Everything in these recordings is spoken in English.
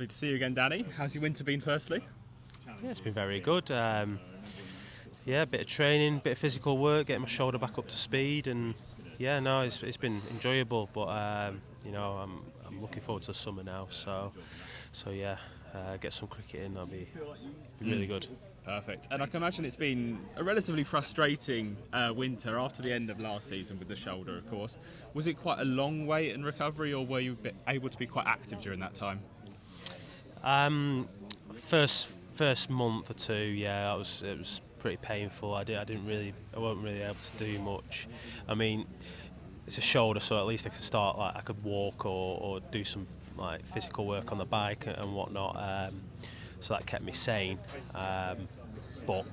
Lovely to see you again, Danny. How's your winter been, firstly? Yeah, it's been very good. A bit of training, bit of physical work, getting my shoulder back up to speed, and it's been enjoyable. But I'm looking forward to the summer now. So get some cricket in. That'll be really good. Perfect. And I can imagine it's been a relatively frustrating winter after the end of last season with the shoulder, of course. Was it quite a long wait in recovery, or were you able to be quite active during that time? First month or two, it was pretty painful. I wasn't really able to do much. I mean, it's a shoulder, so at least I could start, like I could walk or do some like physical work on the bike and whatnot. So that kept me sane. But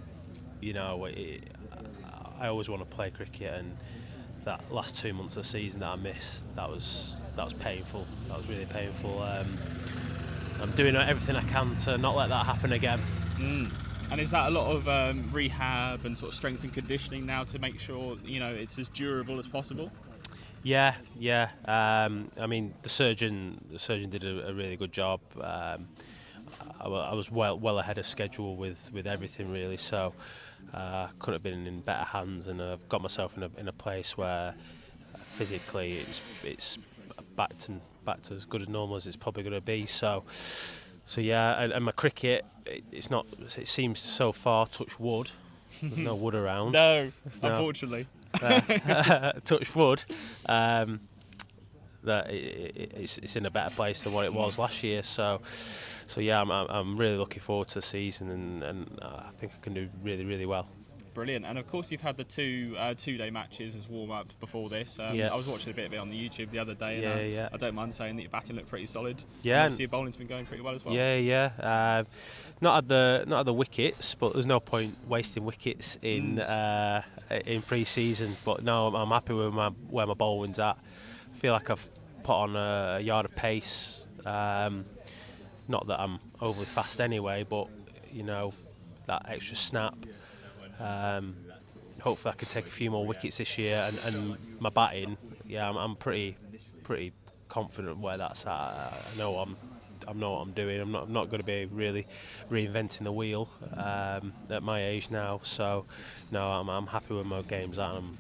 I always want to play cricket, and that last 2 months of the season that I missed, that was painful. That was really painful. I'm doing everything I can to not let that happen again. And is that a lot of rehab and sort of strength and conditioning now to make sure it's as durable as possible? Yeah. I mean, the surgeon did a really good job. I was well ahead of schedule with everything, really. So could have been in better hands, and I've got myself in a place where physically it's back to as good as normal as it's probably going to be. So and my cricket, it's not. It seems so far, touch wood. There's no wood around. No, unfortunately. Touch wood. That it's in a better place than what it was last year. So I'm really looking forward to the season, and I think I can do really, really well. Brilliant. And of course you've had the two-day matches as warm-up before this. I was watching a bit of it on the YouTube the other day, and I don't mind saying that your batting looked pretty solid. Yeah. Obviously your bowling's been going pretty well as well. Yeah. Not at the wickets, but there's no point wasting wickets in pre-season. But no, I'm happy with where my bowling's at. I feel like I've put on a yard of pace. Not that I'm overly fast anyway, but that extra snap. Hopefully I can take a few more wickets this year, and my batting, I'm pretty confident where that's at. I know what I'm doing. I'm not going to be really reinventing the wheel at my age now. So no, I'm happy with my games. I'm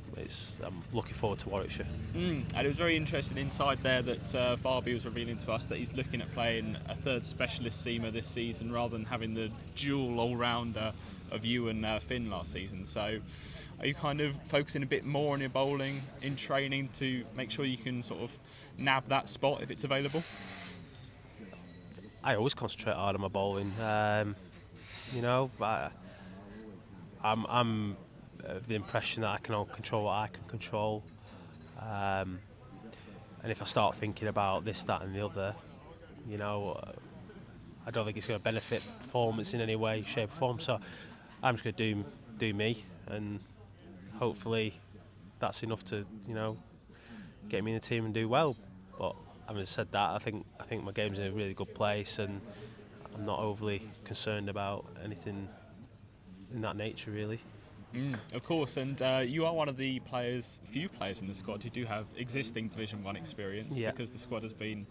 looking forward to Warwickshire. And it was very interesting inside there that Farby was revealing to us that he's looking at playing a third specialist seamer this season rather than having the dual all-rounder of you and Finn last season. So are you kind of focusing a bit more on your bowling in training to make sure you can sort of nab that spot if it's available? I always concentrate hard on my bowling. I'm of the impression that I can only control what I can control. And if I start thinking about this, that and the other, I don't think it's going to benefit performance in any way, shape or form. So I'm just going to do me, and hopefully that's enough to, get me in the team and do well. But having said that, I think my game's in a really good place, and I'm not overly concerned about anything in that nature, really. Of course, and you are one of the few players in the squad who do have existing Division 1 experience, because the squad has been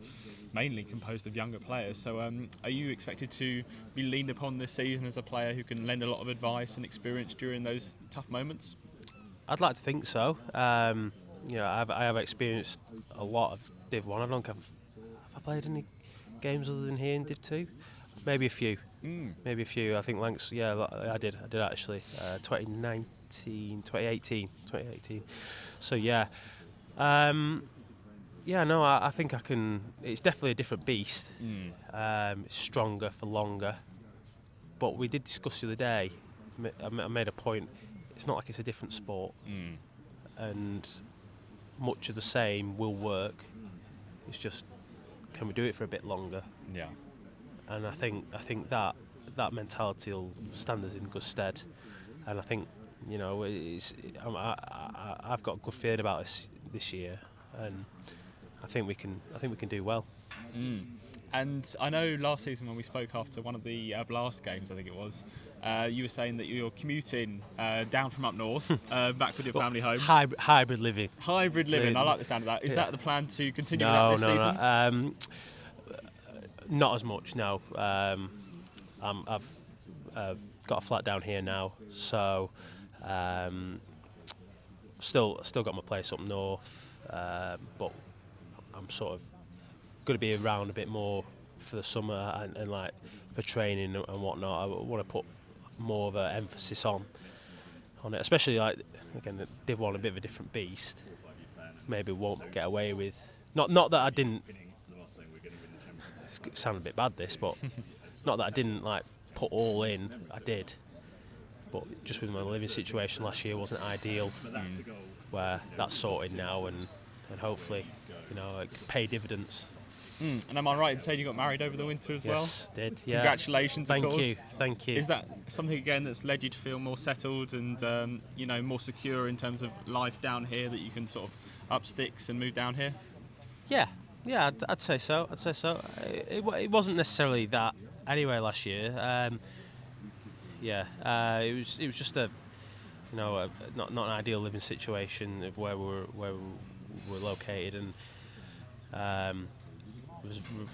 mainly composed of younger players. So are you expected to be leaned upon this season as a player who can lend a lot of advice and experience during those tough moments? I'd like to think so. I have experienced a lot of Div 1. I don't think have I played any games other than here in Div 2? Maybe a few. Maybe a few. I think Lancs, I did actually. 2018. So I think I can. It's definitely a different beast. It's stronger for longer. But we did discuss the other day. I made a point. It's not like it's a different sport, and much of the same will work. It's just, can we do it for a bit longer? Yeah. And I think that mentality will stand us in good stead. And I think I've got a good feeling about this year, and I think we can do well. And I know last season when we spoke after one of the Blast games, I think it was, you were saying that you're commuting down from up north, back with your family home. Hybrid living. Hybrid living. I like the sound of that. Is that the plan to continue with that this season? Not as much, no. I've got a flat down here now, so still got my place up north, but I'm sort of going to be around a bit more for the summer and like for training and whatnot. I want to put more of an emphasis on it, especially like again, Div 1 a bit of a different beast. Maybe won't get away with not that I didn't. It sounded a bit bad this, but not that I didn't like put all in. I did, but just with my living situation last year wasn't ideal. Where that's sorted now and hopefully, pay dividends. And am I right in saying you got married over the winter as well? Yes, did. Yeah. Congratulations, of course. Thank you. Is that something again that's led you to feel more settled and more secure in terms of life down here, that you can sort of up sticks and move down here? Yeah, I'd say so. It wasn't necessarily that anyway last year. It was just a not an ideal living situation of where we're located, and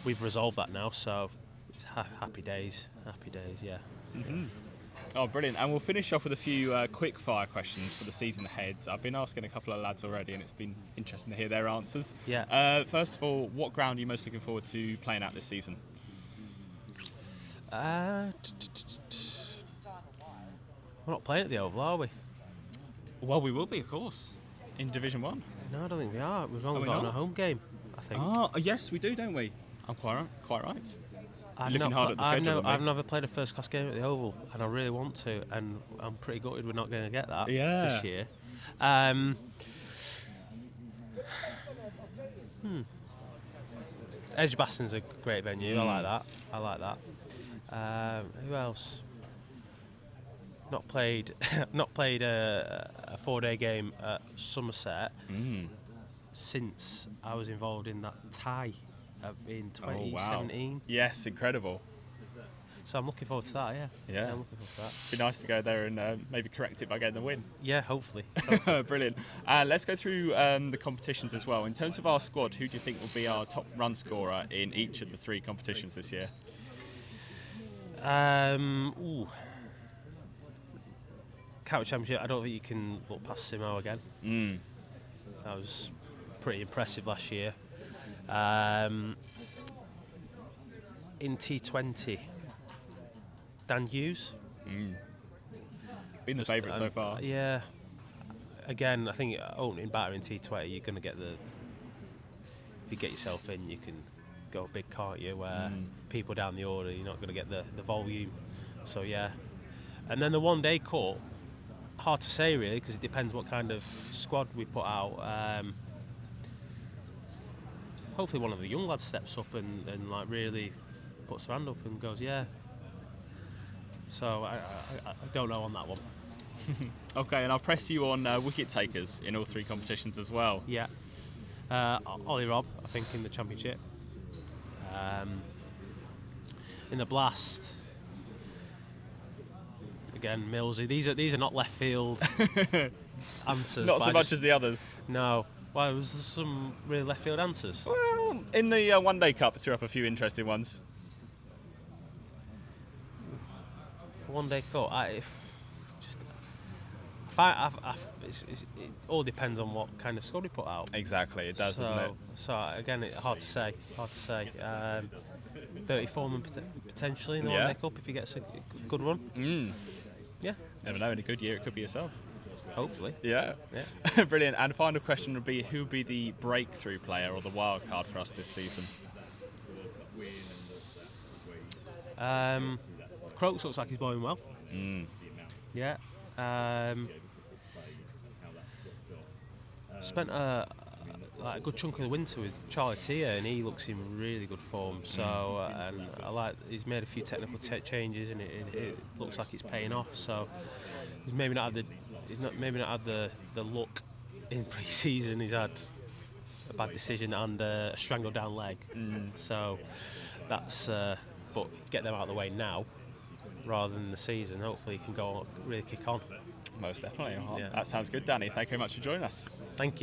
we've resolved that now. So it's happy days. Yeah. Mm-hmm. Oh, brilliant. And we'll finish off with a few quick fire questions for the season ahead. I've been asking a couple of lads already and it's been interesting to hear their answers. Yeah. First of all, what ground are you most looking forward to playing at this season? We're not playing at the Oval, are we? Well, we will be, of course, in Division 1. No, I don't think we are. We've only got a home game, I think. Oh, yes, we do, don't we? I'm quite right. I've never played a first-class game at the Oval, and I really want to, and I'm pretty gutted we're not going to get that this year. Edgbaston's a great venue. I like that. Who else? Not played a 4-day game at Somerset since I was involved in that tie in 2017. Oh, wow. Yes, incredible. So I'm looking forward to that, Yeah. I'm looking forward to that. Be nice to go there and maybe correct it by getting the win. Yeah, hopefully. Brilliant. Let's go through the competitions as well. In terms of our squad, who do you think will be our top run scorer in each of the 3 competitions this year? County Championship, I don't think you can look past Simo again. That was pretty impressive last year. In T20, Dan Hughes. Been the favourite so far. Yeah. Again, I think opening batter in T20, you're going to get if you get yourself in, you can go big, can't you? Where people down the order, you're not going to get the volume. So, yeah. And then the one-day cup, hard to say really, because it depends what kind of squad we put out. Hopefully one of the young lads steps up and like really puts their hand up and goes, yeah. So I don't know on that one. Okay, and I'll press you on wicket takers in all 3 competitions as well. Yeah. Ollie Robb, I think, in the Championship. In the Blast, again, Millsy. These are not left field answers. Not so much as the others. No. Well, was there some really left field answers? Well, in the One Day Cup, I threw up a few interesting ones. One Day Cup. It all depends on what kind of squad we put out. Exactly, it does, doesn't it? So again, hard to say. 34 man potentially in the One Day Cup if he gets a good run. Yeah. Never know. In a good year, it could be yourself. Hopefully. Yeah. Brilliant. And final question would be, who would be the breakthrough player or the wild card for us this season? Croaks looks like he's bowling well. Yeah. Spent a good chunk of the winter with Charlie Tia, and he looks in really good form. So, and I like he's made a few technical changes, and it looks like it's paying off. So, he's maybe not had the luck in pre-season. He's had a bad decision and a strangled down leg. So, that's but get them out of the way now, rather than the season. Hopefully, he can really kick on. Most definitely. That sounds good, Danny. Thank you very much for joining us. Thank you.